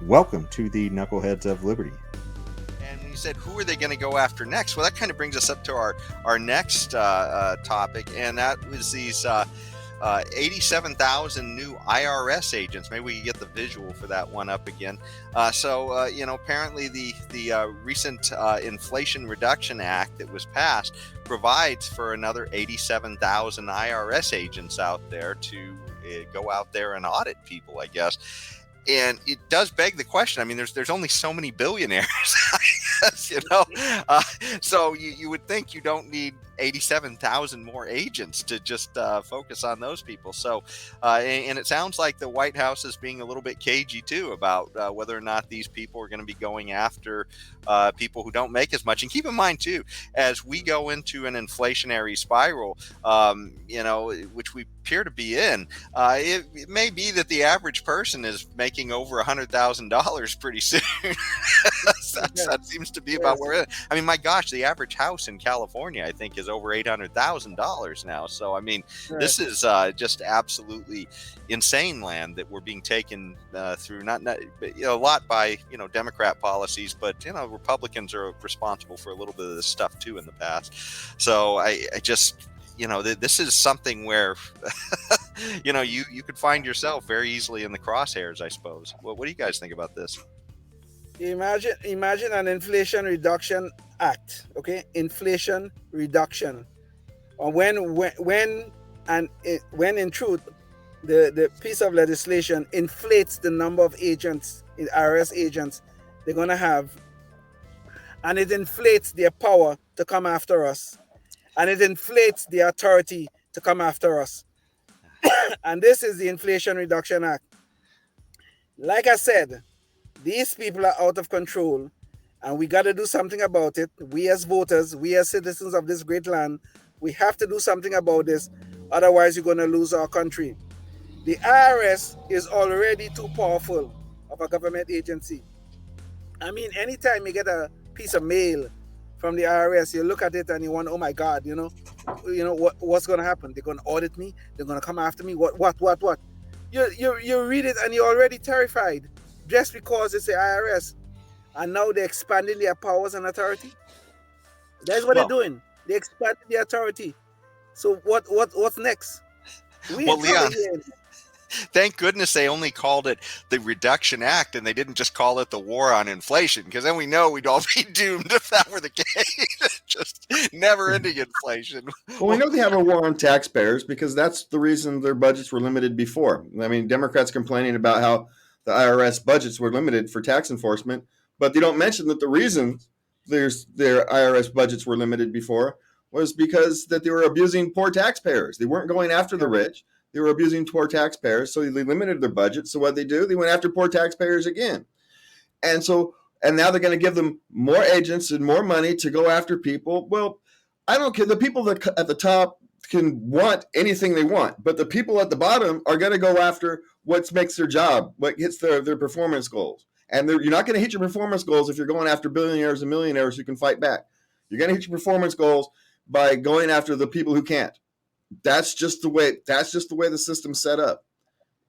Welcome to the Knuckleheads of Liberty. And when you said, who are they going to go after next? Well, that kind of brings us up to our next topic, and that was these 87,000 new IRS agents. Maybe we can get the visual for that one up again. Apparently the recent Inflation Reduction Act that was passed provides for another 87,000 IRS agents out there to go out there and audit people, I guess. And it does beg the question. I mean, there's only so many billionaires, I guess, so you would think you don't need 87,000 more agents to just focus on those people. So, and it sounds like the White House is being a little bit cagey too about whether or not these people are going to be going after people who don't make as much. And keep in mind too, as we go into an inflationary spiral, which we appear to be in, it may be that the average person is making over $100,000 pretty soon. That seems to be about where I mean, my gosh, the average house in California, I think, is over $800,000 now. So, I mean, this is just absolutely insane land that we're being taken through. Not a lot by Democrat policies, but Republicans are responsible for a little bit of this stuff too in the past. So I just. This is something where, you could find yourself very easily in the crosshairs, I suppose. What do you guys think about this? Imagine an Inflation Reduction Act, okay? Inflation reduction. Or when in truth, the piece of legislation inflates the number of agents, IRS agents they're going to have, and it inflates their power to come after us. And it inflates the authority to come after us. And this is the Inflation Reduction Act. Like I said, these people are out of control, and we got to do something about it. We as voters, we as citizens of this great land, we have to do something about this. Otherwise, you're going to lose our country. The IRS is already too powerful of a government agency. I mean, anytime you get a piece of mail from the IRS, you look at it and you wonder, oh my God, what's going to happen? They're going to audit me. They're going to come after me. What? You read it and you're already terrified just because it's the IRS, and now they're expanding their powers and authority. That's what they're doing. They expanded the authority. So what's next? Leon, thank goodness they only called it the Reduction Act and they didn't just call it the War on Inflation, because then we know we'd all be doomed if that were the case. Just never-ending inflation. Well, we know they have a war on taxpayers because that's the reason their budgets were limited before. I mean, Democrats complaining about how the IRS budgets were limited for tax enforcement, but they don't mention that the reason their IRS budgets were limited before was because that they were abusing poor taxpayers. They weren't going after the rich. They were abusing poor taxpayers, so they limited their budget. So what they do, they went after poor taxpayers again. And now they're going to give them more agents and more money to go after people. Well, I don't care. The people that at the top can want anything they want, but the people at the bottom are going to go after what makes their job, what hits their performance goals. And you're not going to hit your performance goals if you're going after billionaires and millionaires who can fight back. You're going to hit your performance goals by going after the people who can't. That's just the way the system's set up,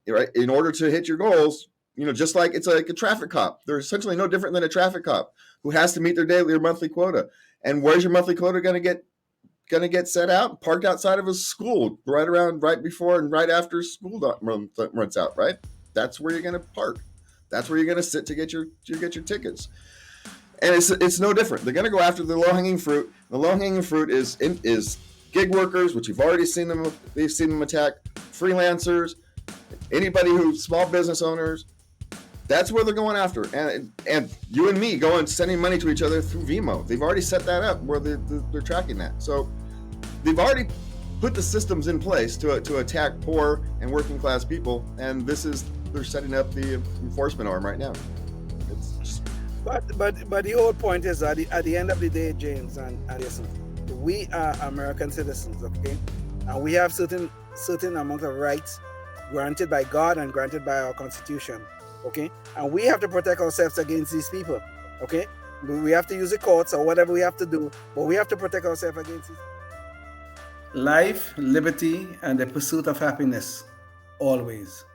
right? In order to hit your goals, just like it's like a traffic cop. They're essentially no different than a traffic cop who has to meet their daily or monthly quota. And where's your monthly quota going to get set out? Parked outside of a school, right before and right after school runs out, right? That's where you're going to park. That's where you're going to sit to get your tickets. And it's no different. They're going to go after the low-hanging fruit. The low-hanging fruit is gig workers, which you've already seen them. They've seen them attack freelancers, anybody who's small business owners. That's where they're going after. And you and me sending money to each other through Vimo. They've already set that up where they're tracking that. So they've already put the systems in place to attack poor and working class people. And they're setting up the enforcement arm right now. But the whole point is at the end of the day, James and Addison, we are American citizens, okay? And we have certain amount of rights granted by God and granted by our Constitution, okay? And we have to protect ourselves against these people, okay? We have to use the courts or whatever we have to do, but we have to protect ourselves against these. Life, liberty, and the pursuit of happiness, always.